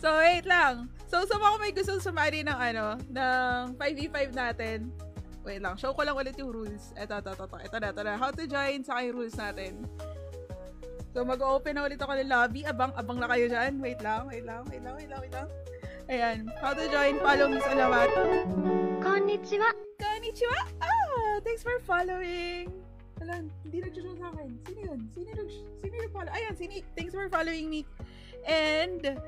So, wait lang. So, sa mga may gusto sumali ng ng 5v5 natin. Wait lang, show ko lang ulit yung rules. Ito na. How to join, saka yung rules natin. So, mag-open na ulit ako ng lobby. Abang na kayo dyan. Wait lang. Ayan. How to join, follow Miss Alamat. Konnichiwa. Konnichiwa! Thanks for following. Alam, hindi nag-show sa akin. Sino yun? Sino yung follow? Ayan, si Nick. Thanks for following, Nick. And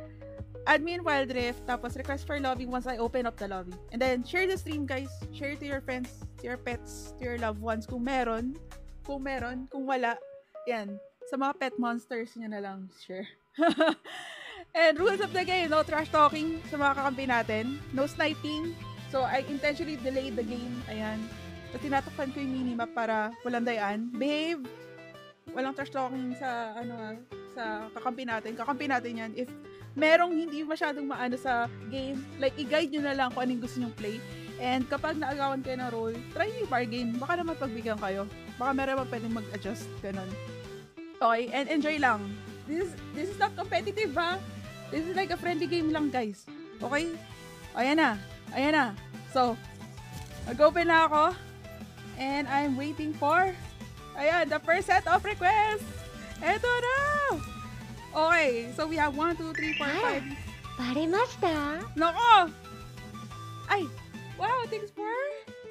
admin Wild Rift, tapos request for lobby once I open up the lobby. And then, share the stream, guys. Share to your friends, to your pets, to your loved ones. Kung meron. Kung wala, yan. Sa mga pet monsters nyo na lang share. And rules of the game, no trash talking sa mga kakampi natin. No sniping. So, I intentionally delayed the game. Ayan. So, tinatakpan ko yung minimap para walang dayaan. Behave. Walang trash talking sa, sa kakampi natin. Kakampi natin yan. If merong hindi masyadong maano sa game, like, i-guide nyo na lang kung anong gusto nyong play. And kapag naagawan kayo ng role, try nyo yung bargain. Baka naman pagbigyan kayo. Baka meron naman pwedeng mag-adjust. Ganon. Okay, and enjoy lang. This is not competitive, ha? This is like a friendly game lang, guys. Okay? Ayan na. So, mag-open na ako. And I'm waiting for, the first set of requests. Eto na! Okay, so we have 1, 2, 3, 4, 5. Barimashita? Nako! Ay! Wow, thanks for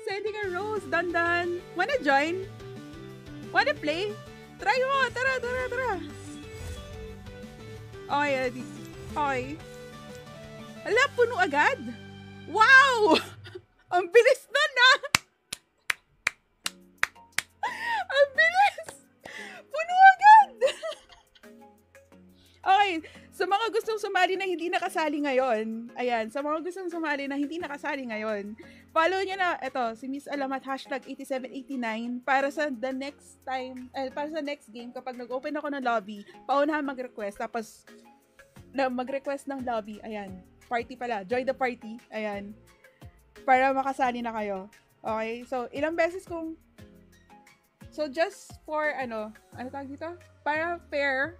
sending a rose, Dandan. Wanna join? Wanna play? Try mo! Tara! Okay. Hala, puno agad? Wow! Ang bilis na na! Ang bilis! Puno agad! Okay, sa mga gustong sumali na hindi nakasali ngayon, follow nyo na, si Miss Alamat, #8789, para sa the next time, para sa next game, kapag nag-open ako ng lobby, paunahan mag-request, tapos, mag-request ng lobby, party pala, join the party, para makasali na kayo. Okay, so, ilang beses so, just for, ano tawag dito? Para fair,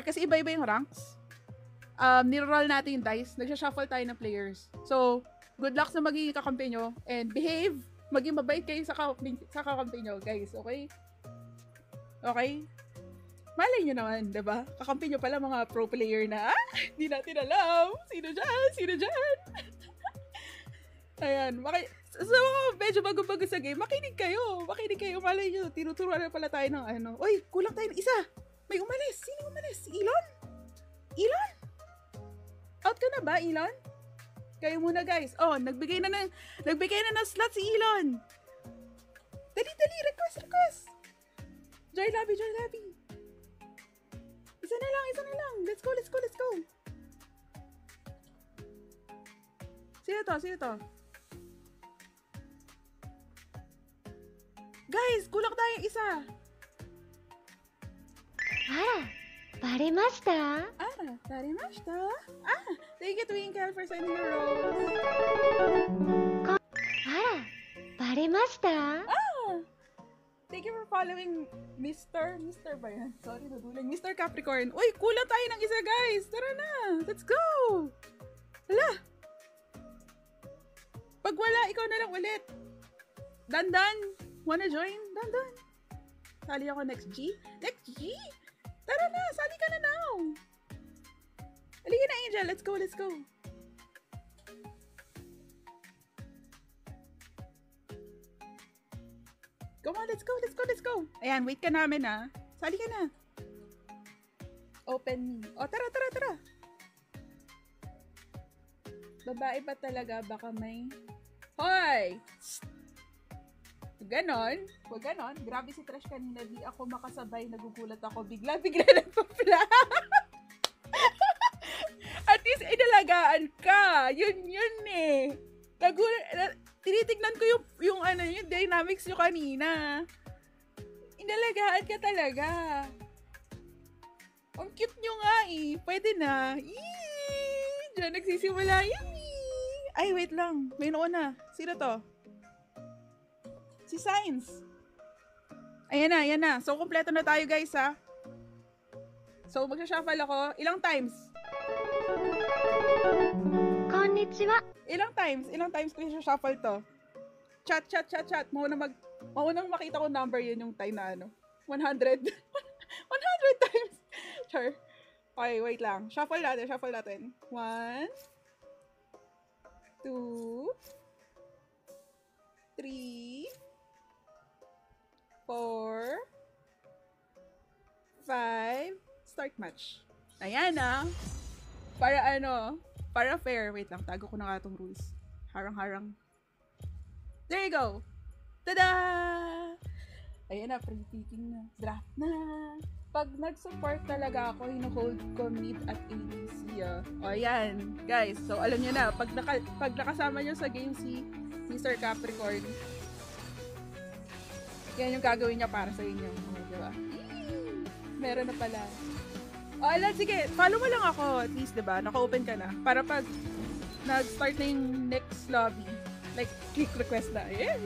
kasi iba-iba yung ranks. Niro-roll natin yung dice, nagsha-shuffle tayo ng players. So, good luck sa magiging kakampi nyo, and behave, maging mabait kayo sa kakampi nyo, guys, okay? Okay? Malay nyo naman, diba? Kakampi nyo pala mga pro player na, hindi natin alam. Sino dyan? Ayan, so, medyo bago-bago sa game, makinig kayo, malay nyo, tinuturuan na pala tayo ng Uy, kulang tayo ng isa! May umalis! Sino umalis? Elon? Out ka na ba, Elon? Kayo muna, guys. Oh, nagbigay na ng slot si Elon. Dali, request. Joy lobby. Isa na lang. Let's go. Sino to? Guys, kulang tayo isa. Barimashita? Thank you, Twinkle, for sending the rose. Barimashita? Thank you for following Mr. ba yan? Sorry, naduling. Mr. Capricorn. Uy, kulang tayo ng isa, guys. Tara na. Let's go. Hala. Pag wala, ikaw na lang ulit. Dandan. Wanna join? Dandan. Sali ako next G? Tara na, sali ka na now. Halika na, Angel. Let's go. Come on, let's go. Ayan, wait ka namin, ha. Sali ka na. Open me. O, tara. Babae pa talaga, baka may... Hoy! Huwag ganon. Grabe si Trash kanina, di ako makasabay, nagugulat ako, bigla nagpa-flash. At least, inalagaan ka. Yun eh. Tinitignan ko yung dynamics nyo kanina. Inalagaan ka talaga. Ang cute nyo nga eh. Pwede na. Diyan nagsisimula yan eh. Ay, wait lang. May nauna. Sino to? Si Science. Ayan na. So, kompleto na tayo, guys, ha? So, magsha-shuffle ako. Ilang times? ちは。 Ilang times ko i-shuffle to? Chat. Maunang makita ko number yun yung time na ano. 100. 100 times. Char. Okay, wait lang. Shuffle natin. 1, 2, 3, 4, 5. Start match. Ayan ah. Para ano, para fair. Wait lang, tago ko na nga itong rules. Harang-harang. There you go. Tada! Ayan na, pre-picking na. Draft na. Pag nag-support talaga ako, hino-hold ko mid at ADC. O ayan, guys. So, alam nyo na, pag nakasama nyo sa game si Mr. Capricorn, yan yung gagawin niya para sa inyo. O, diba? Meron na pala. O, alam, sige, follow mo lang ako, at least, diba? Naka-open ka na. Para pag nag-start na yung next lobby, like, click request na. Ayan.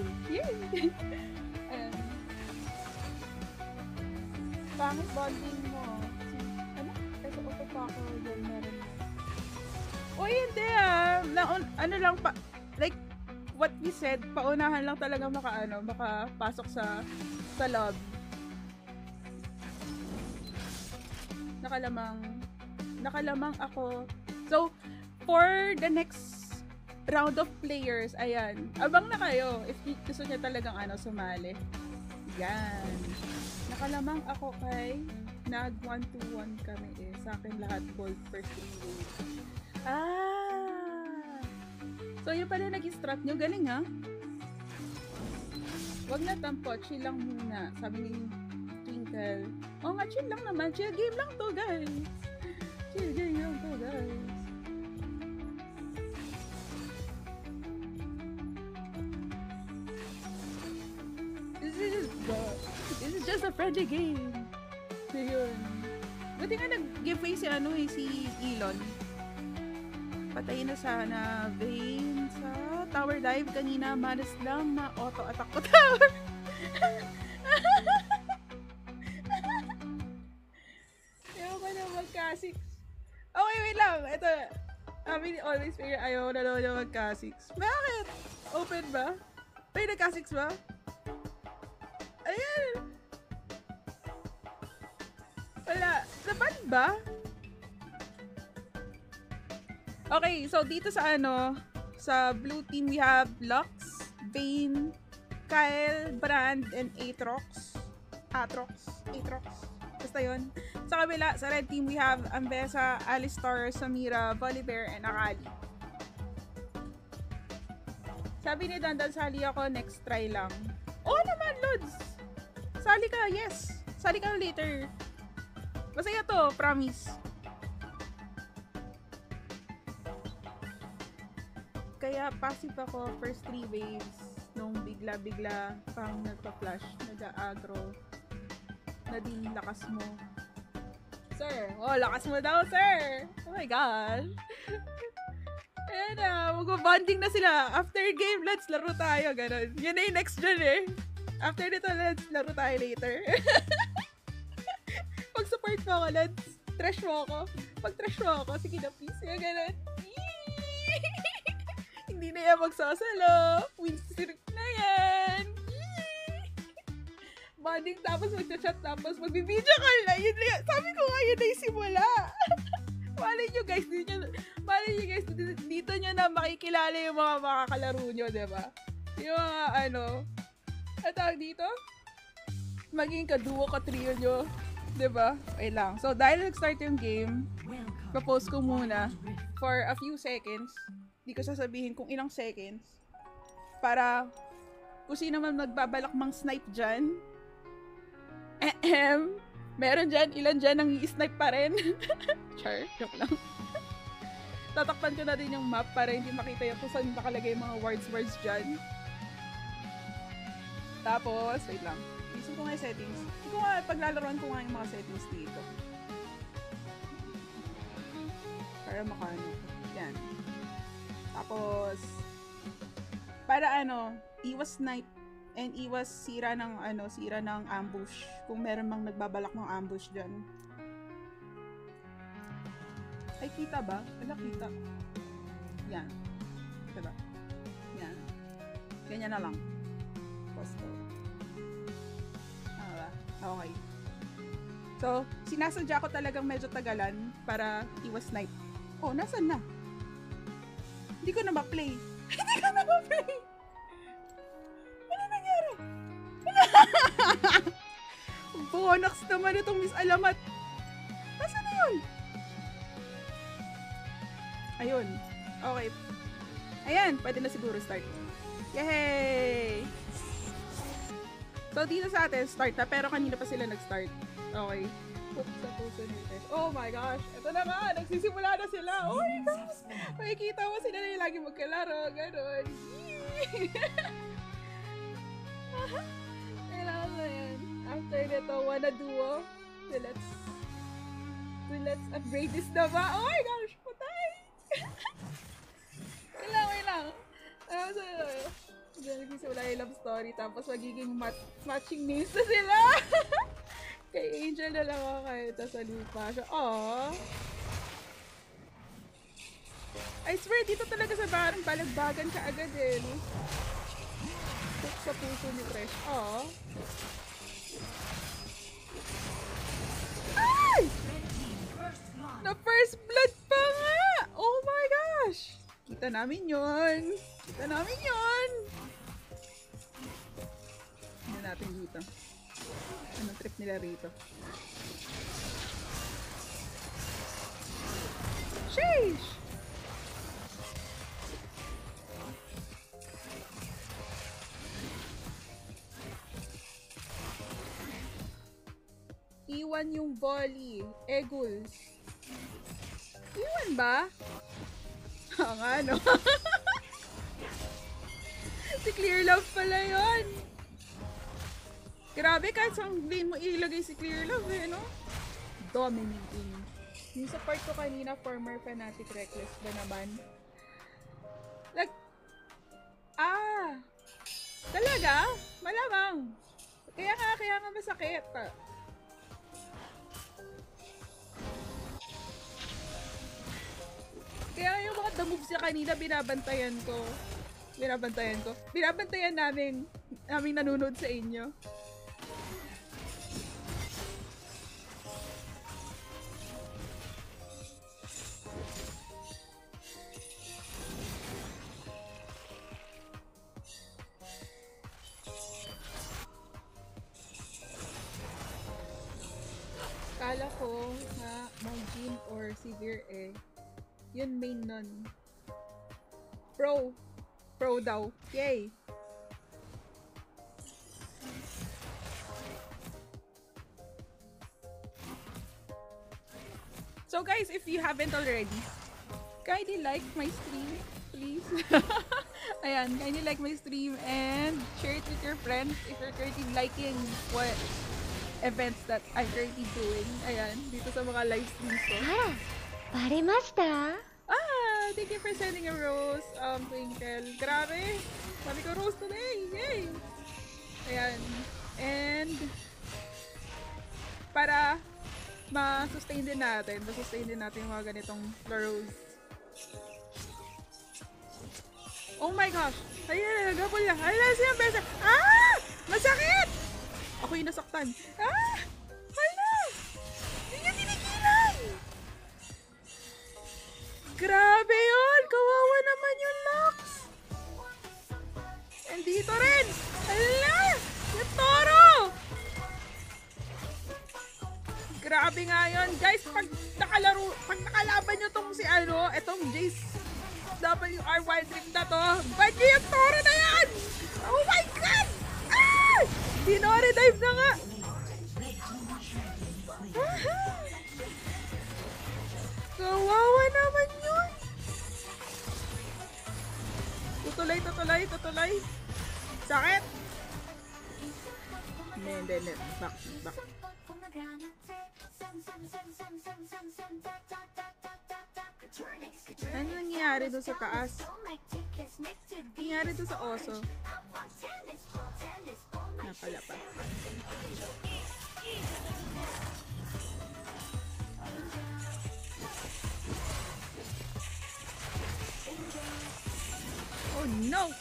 Pangit bonding mo. Ano? Kasi upo pa ako dyan, meron. O, hindi ah. Ano lang pa, like, what we said, paunahan lang talaga makapasok sa lobby. Nakalamang ako. So, for the next round of players, ayan, abang na kayo if gusto niya talagang sumali. Yan. Nakalamang ako kay nag 1-1 kami eh. Sa akin lahat gold first 3 waves. So yun pala naging strat nyo. Galing ha? Wag na tampo. Chill lang muna. Sabi ni Twinkle. Oo nga, chill lang naman. Chill game lang to, guys. Chill game lang to, guys. This is just a friendly game. So yun. Buti nga nag-giveaway si Elon. Patayin na sana Vayne sa tower dive kanina. Malas lang ma-auto-attack ko tower. Ayaw ko na magka-6. Okay, wait lang. Ito. Always figure ayaw ko na lang magka-6. Bakit? Open ba? May nagka-6 ba? Ayan. Wala. Napan ba? Okay, so dito sa sa blue team we have Lux, Vayne, Kyle, Brand, and Aatrox. Basta yun. Sa kabila, sa red team we have Ambessa, Alistar, Samira, Volibear, and Akali. Sabi ni Dandan, sali ako, next try lang. Oo naman, Lods! Sali ka, yes! Sali ka later. Masaya to, promise. Kaya passive ako first 3 waves nung bigla-bigla pang nagpa-flash, nag-aggro na din lakas mo. Sir! Oh, lakas mo daw, sir! Oh my gosh! Ayan na, mag-bonding na sila. After game, let's laro tayo, ganun. Yun na yung next gen eh. After nito, let's laro tayo later. Pag-support mo ako, let's trash mo ako. Pag-trash mo ako, sige na please. Yung ganun. Hindi na yan magsasalo. Wins na yan. Bonding, tapos mag-chat, tapos mag-video call na. Yun na yan. Sabi ko nga, yun na yung simula. Malay nyo guys, dito nyo na makikilala yung mga makakalaro nyo, diba? Yung mga tawag dito? Maging kaduo, katrio nyo. Diba? Okay lang. So, dahil nag-start yung game, propose ko muna for a few seconds. Hindi ko sasabihin kung ilang seconds. Para kung sino man magbabalak mang snipe dyan. Meron dyan, ilan dyan nang i-snipe pa rin. Char, joke lang. Tatakpan ko na din yung map para hindi makita yung kung saan nakalagay yung mga words dyan. Tapos, wait lang. Isin ko nga yung settings. Hindi ko nga, paglalaroan ko nga yung mga settings dito. Para makano. Yan. Tapos, para iwas snipe and iwas sira ng ambush. Kung meron mang nagbabalak ng ambush dyan. Ay, kita ba? Wala, kita. Yan. Diba? Yan. Ganyan na lang. Posto. Ba? Okay. So, sinasadya ko talagang medyo tagalan para iwas snipe. Oh, nasan na? Hindi ko na ma-play. Hindi ko na ma-play. Ano nangyari? Bonax naman itong Miss Alamat. Nasaan na yun? Ayun. Okay. Ayan, pwede na siguro start. Yay! So, dito sa atin, start na. Pero kanina pa sila nag-start. Okay. Oh my gosh. Ito na nga. Nagsisimula na sila. Oh my gosh. Makikita mo sila na yung lagi magkalaro. Ganon. Kailangan mo yan. After nito, wanna duo. So, let's upgrade this na ba? Oh my gosh. Patay. Kailangan. Nagsisimula yung love story. Tapos magiging matching names na sila. Kay Angel na lang ako kayo. Tapos sa lupa siya. Aww. I swear, dito talaga sa barang balagbagan ka agad eh. No? Sa puso ni Fresh. Aww. Ay! Na first blood pa nga! Oh my gosh! Kita namin yun. Hindi natin dito. Anong trip nila rito? Sheesh! Iwan yung volley. Eguls. Iwan ba? Nga no? Si Clear Love pala yun. Grabe, kahit saan lane mo ilagay si Clear Love eh, no? Dominating. Yung sa part ko kanina, former fanatic reckless ba naman? Like, talaga? Malamang. Kaya nga masakit. Kaya yung mga the moves niya kanina, binabantayan ko. Binabantayan namin nanonood sa inyo. Kala ko na Margin or Severe eh. Yun main nun. Pro daw. Yay! So guys, if you haven't already, kindly like my stream, please. Ayan, kindly like my stream and share it with your friends if you're currently liking what events that I'm currently doing. Ayan, dito sa mga live streams ko. Baremashita? Thank you for sending a rose, Twinkle. Grabe! Sabi ko, rose today! Yay! Ayan. And, para ma-sustain din natin yung mga ganitong rose. Oh my gosh! Ayan, nagapol niya. Ayan, siya besa. Masakit! Ako yung nasaktan. Hala! Hindi niya tinigilan! Grabe yun! Kawawa naman yung Lux! And dito rin! Hala! Yung Toro! Grabe nga yun! Guys, pag nakalaban nyo tong si etong Jace WR Wild Rift na to, ba't nyo yung Toro na yan? Oh my God! Dinori-dive na nga! Kawawa naman yun! Tutulay! Sakit! Hindi. Back. Ano nangyari doon sa taas? Nangyari doon sa oso? Napala pa. no!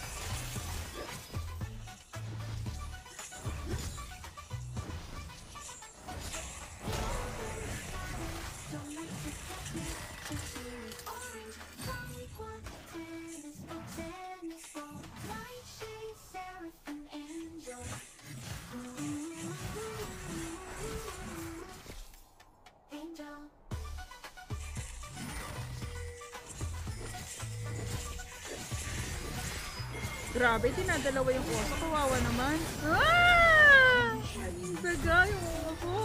Grabe, dinadalawa yung oso. Kawawa naman. Ah! Ang daga yung oso.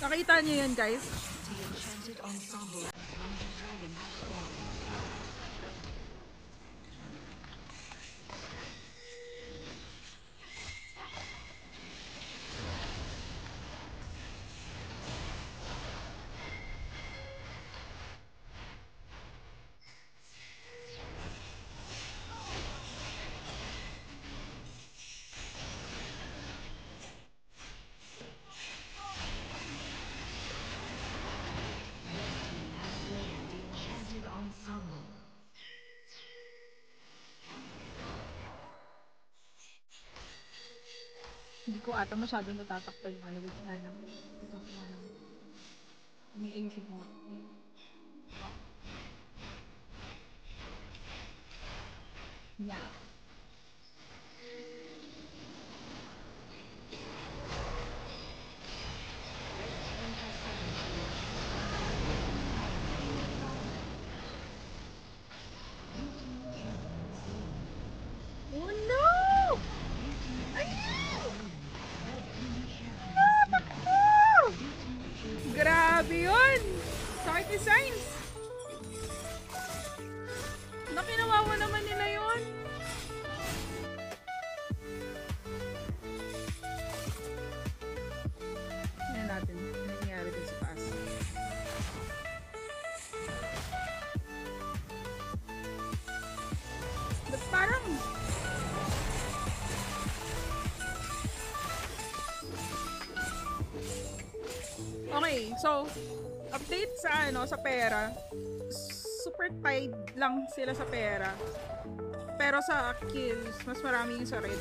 Nakita niyo yun, guys? Hindi ko ata masyadong natatakpan yung malawit na lang. Ito ko lang. Umiingit mo. Yeah. Oh no! Ayun! Natakbo! Grabe yun! Sakit ni Science! Nakinawawa naman nila yun! Tingnan natin. Ano nangyari dun sa taas? Ba't parang... Okay, so update sa sa pera. Super tied lang sila sa pera. Pero sa kills, mas marami yung sa red.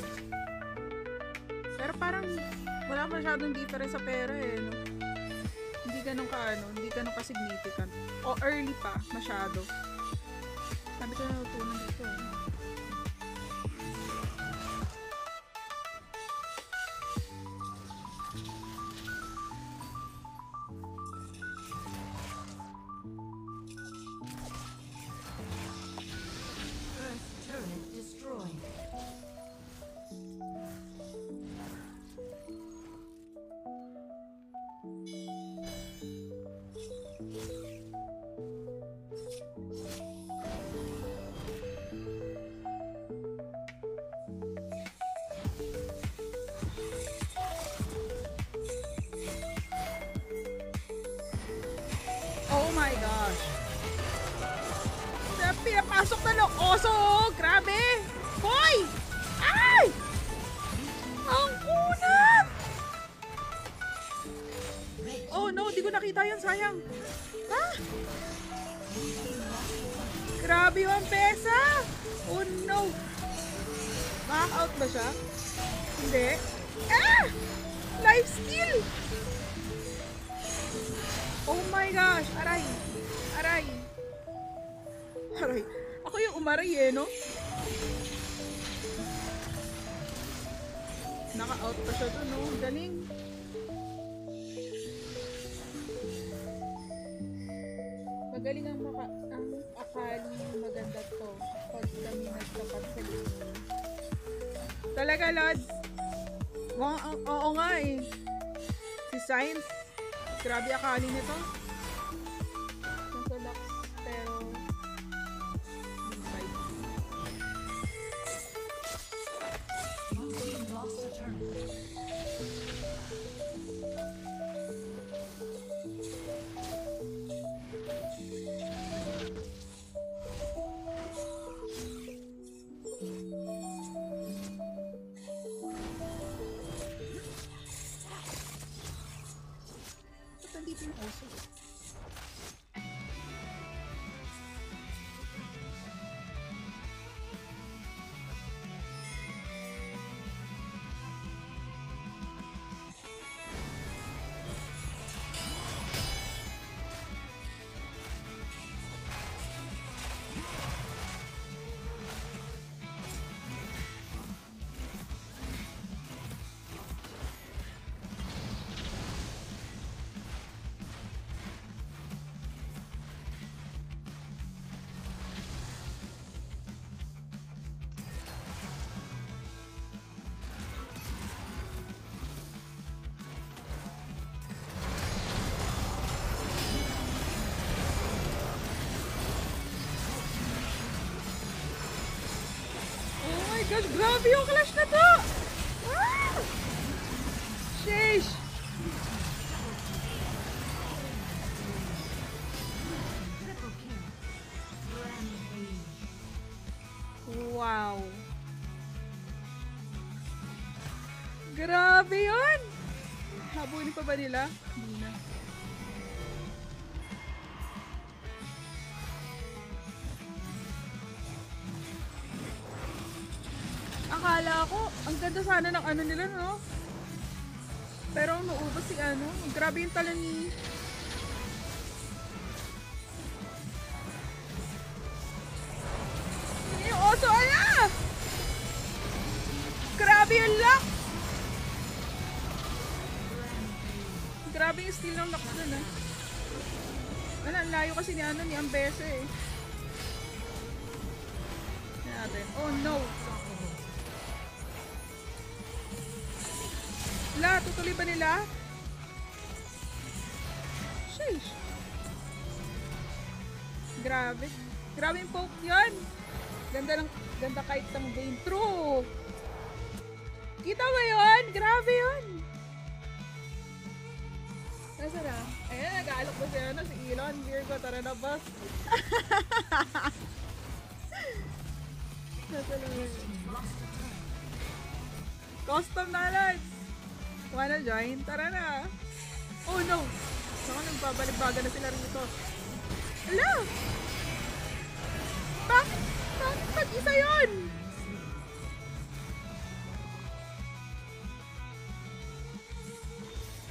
Pero parang wala masyadong difference sa pera no? Hindi ganun hindi ganun ka-significant. O early pa, masyado. Sabi ko na natutunan dito. Oh my gosh. Pinapasok na ng oso. Grabe. Hoy! Ay! Ang kunat! Oh no, di ko nakita yan. Sayang. Ha? Grabe yung pesa. Oh no. Back-out ba siya? Hindi. Ah! Life steal! Oh my gosh! Aray! Aray! Aray! Ako yung umaray no? Naka-out pa siya dun, no? Galing! Magaling ang akali maganda to. Pag kami nagtapat sa lini. Talaga, Lods? Oo nga eh. Si Science. Grabe akali nito. Nasa Lux, pero inside. Ba't nandito yung oso? Grabe yung clash na to! Ah! Sheesh! Wow! Grabe yun! Habulin pa ba nila? Hindi na. Akala ko, ang ganda sana ng ano nila, no? Pero naubos si ano. Grabe yung talon ni... Yung oso, ala! Grabe yung lock! Grabe yung steal ng lock dun, ah. Wala, ang layo kasi ni ano, ni Ambesa, eh. Yan natin. Oh, no! Wala, tutuloy ba nila? Sheesh! Grabe. Grabe yung poke yun! Ganda kahit ng Vayne. True! Kita mo yun? Grabe yun! Nasa na? Ayan, nag-aalok ba siya na si Elon? Virgo, tara na boss! Nasa na yun? Custom knowledge! Wanna join? Tara na! Oh no! Saka nagbabalik-baga na sila rito. Ala! Bakit? Bakit mag-isa yun?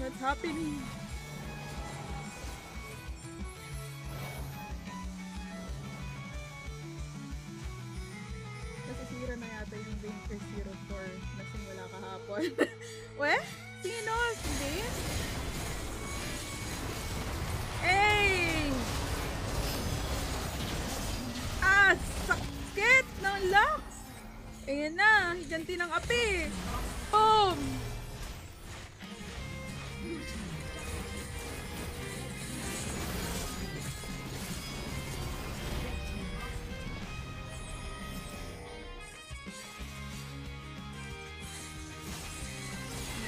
What's happening? Nasisira na yata yung Vayne 04 na simula kahapon. Weh? Sino? Hindi? Hey! Ah! Sakit ng locks! Ayan na! Higanti ng api! Boom!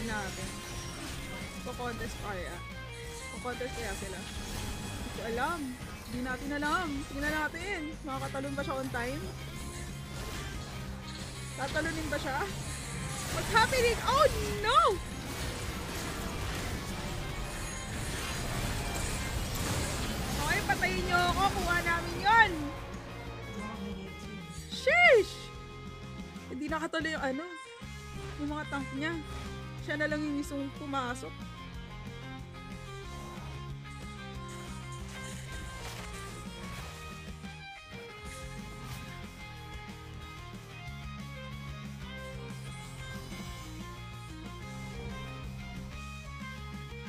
Natin. Kukontest kaya. Kukontest kaya sila. Hindi ko alam. Hindi natin alam. Tingnan natin. Makakatalon ba siya on time? Tatalunin ba siya? What's happening? Oh no! Okay, patayin niyo ako. Kuha namin yon. Sheesh! Hindi nakatuloy yung ano. Yung mga tank niya. Siya na lang yung mismong pumasok.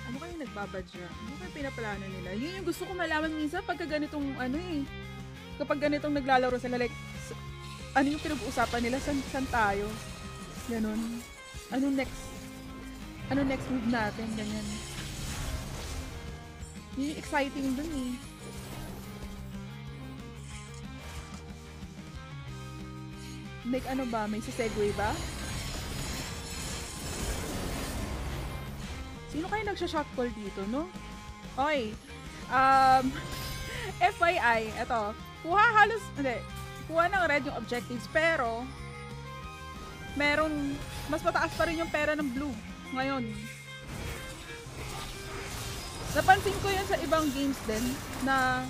Ano kayo nagbabadya? Ano kayo pinaplano nila? Yun yung gusto ko malaman minsan pagka ganitong ano eh. Kapag ganitong naglalaro sila like ano yung pinag-uusapan nila? San tayo? Ganon. Ano next move natin? Ganyan. Yun yung exciting dun eh. Like ano ba? May segue ba? Sino kayo nagsha-shot call dito, no? Okay. FYI, eto. Kuha ng red yung objectives, pero mas mataas pa rin yung pera ng blue ngayon. Napansin ko yun sa ibang games din na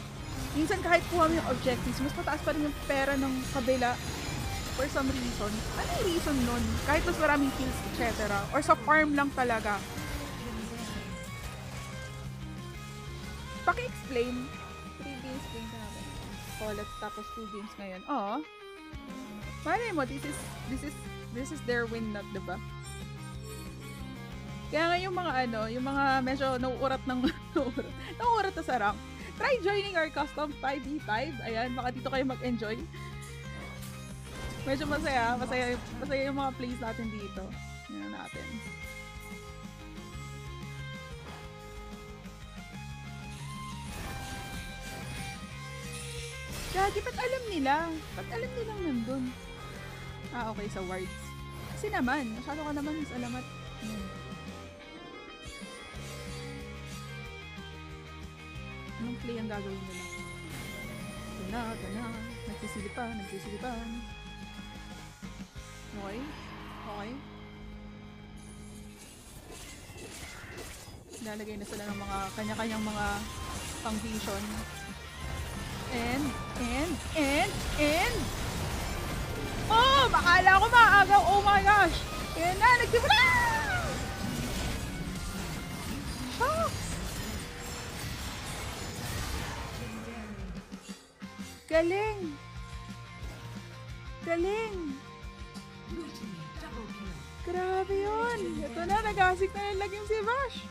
minsan kahit kuha mo yung objectives, mas mataas pa rin yung pera ng kabila for some reason. Ano yung reason nun? Kahit mas maraming kills, etc. Or sa farm lang talaga. Paki-explain. 3 games din ka natin. Oh, let's tapos 2 games ngayon. Oh. Malay mo, this is their win not, diba? Kaya nga yung mga yung mga medyo nauurat ng nauurat na sa rank. Try joining our custom 5v5. Ayan, baka dito kayo mag-enjoy. Medyo masaya yung mga plays natin dito. Yan natin. Gagi, ba't alam nila? Ba't alam nilang nandun? Ah, okay, sa wards. Kasi naman, masyado ka naman sa alamat. Anong play ang gagawin nila? Ito na. Nagsisilipan. Okay. Lalagay na sila ng mga kanya-kanyang mga pang-vision. And... Oh! Bakala ko maagaw! Oh my gosh! Ayan na! Nagsimula! Shocks! Galing! Grabe yun! Ito na, nag-asik na yung lagim si Vash!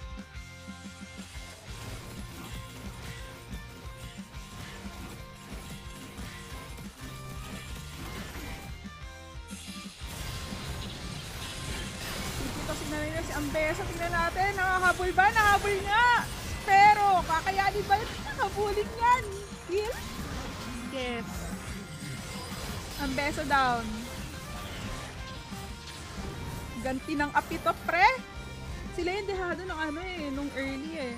Si Ambessa, tingnan natin, nakahabol ba? Nakahabol nga! Pero, kakayanin ba yung nakahabulin yan? Kill? Yes. Ambessa down. Ganti ng apito, pre! Sila yung dehado ng nung early eh.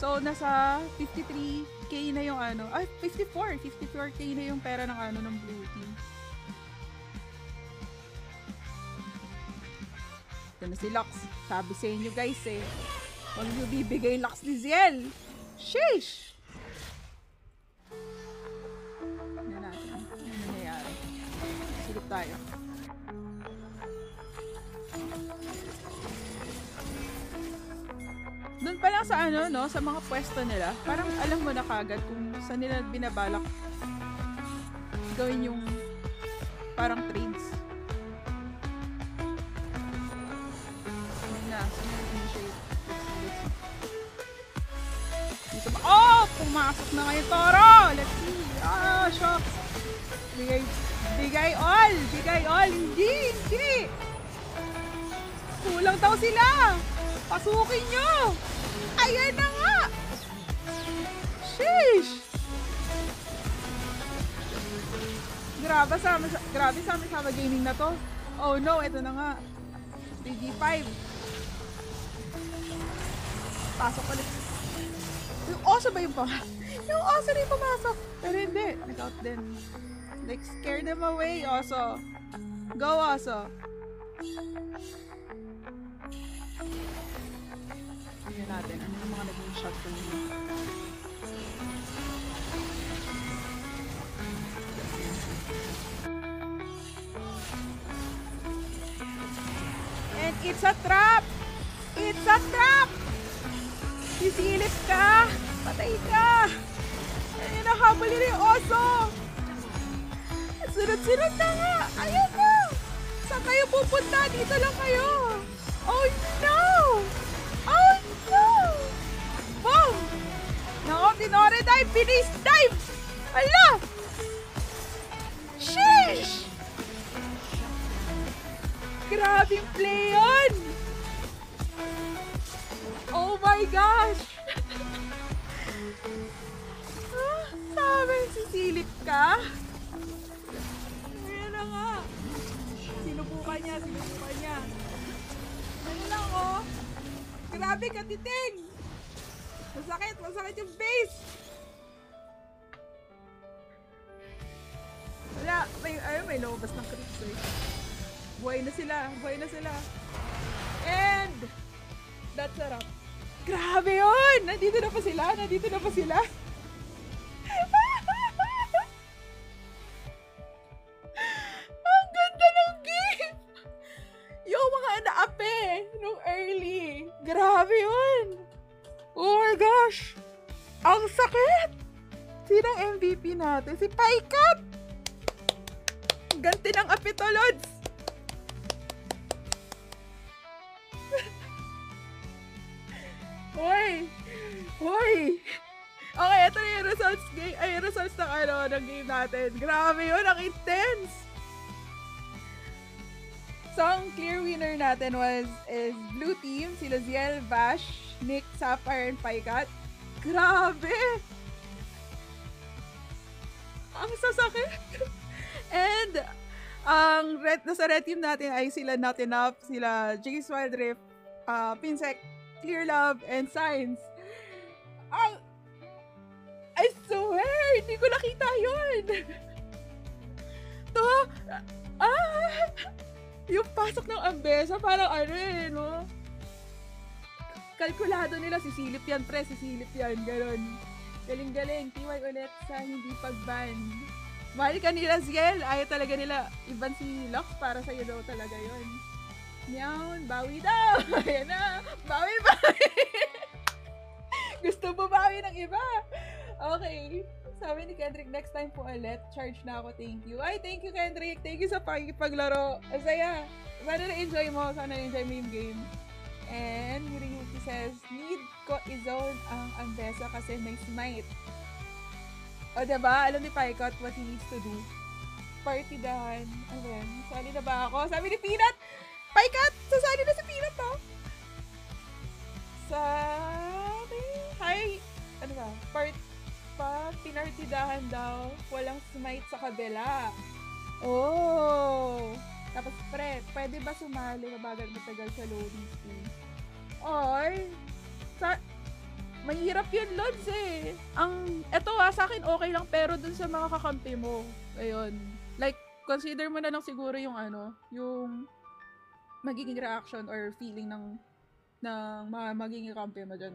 So, nasa 53k na yung 54k na yung pera ng blue team. Ito na si Lux. Sabi sa inyo guys eh. Huwag nyo bibigay Lux ni Ziel. Sheesh! Tignan natin. Ano nangyayari? Silip tayo. Doon pa lang sa sa mga pwesto nila, parang alam mo na kagad kung saan nila binabalak gawin yung parang trades. Pumasok na ngayon Toro! Let's see! Ah, shocks! Bigay all! Hindi! Kulang daw sila! Pasukin nyo! Ayan na nga! Sheesh! Grabe sama gaming na to. Oh no, ito na nga. 3G5. Pasok ulit. Yung oso ba yung pumasok? Yung oso na yung pumasok. Pero hindi. Nag-out din. Like, scare them away, oso. Go, oso. Tingnan natin. Ano yung mga naging shot ko nila? And it's a trap! It's a trap! Sisilip ka! Patay ka! Ayan na, habol nila yung oso! Sunod-sunod na nga! Ayan na! Saan kayo pupunta? Dito lang kayo! Oh no! Oh no! Boom! Nako, tinore dive! Finish dive! Ala! Sheesh! Grabing play yun! Oh my gosh! Sabi, sisilip ka? Ayan na nga. Sinubukan niya. Ano lang oh. Grabe ka, titing! Masakit yung face! Wala, may lumabas ng creeps eh. Buhay na sila. And that's a wrap. Grabe yun! Nandito na pa sila. Ang ganda ng game! Yung mga naape nung early. Grabe yun! Oh my gosh! Ang sakit! Sinong MVP natin? Si Paikat! Ganti ng apitolods! Hoy! Okay, ito na yung results ng game natin. Grabe yun, ang intense! So, ang clear winner natin is Blue Team, sila Ziel, Vash, Nick, Sapphire, and Paikat. Grabe! Ang sasakit! And Nasa red team natin ay sila Not Enough, sila Jace Wildrift, Pinsec, Clear Love, and Science. I swear, hindi ko nakita yun. To, yung pasok ng Ambessa, parang no? Kalkulado nila, sisilip yan, pre, sisilip yan, gano'n. Galing-galing, TY ulit sa hindi pag-ban. Mahal ka nila, Ziel, ayaw talaga nila iban si Lux para sa'yo daw talaga yun. Nyawn, bawi daw! Ayan na, bawi! Gusto mo bawi ng iba? Okay. Sabi ni Kendrick, next time po ulit. Charge na ako, thank you. Ay, thank you, Kendrick. Thank you sa paglaro. Asaya. Sana na-enjoy mo. Sana na-enjoy mo yung game. And Yuriyuki says, need ko i-zone ang Ambessa kasi may smite. O, diba? Alam ni Paikot what he needs to do. Partidahan. Ayan. Sali na ba ako? Sabi ni Peanut, Paikot! Sasali na si Peanut, to. Sabi, hi! Ano ba? Pinartidahan daw. Walang smite sa kabila. Oh! Tapos, pwede ba sumali mabagal matagal sa loading screen? Oy! Mahirap yun, Lods eh. Eto sa akin okay lang, pero dun sa mga kakampi mo, ayun. Like, consider mo na lang siguro yung yung magiging reaction or feeling ng mga magiging kampi mo dyan.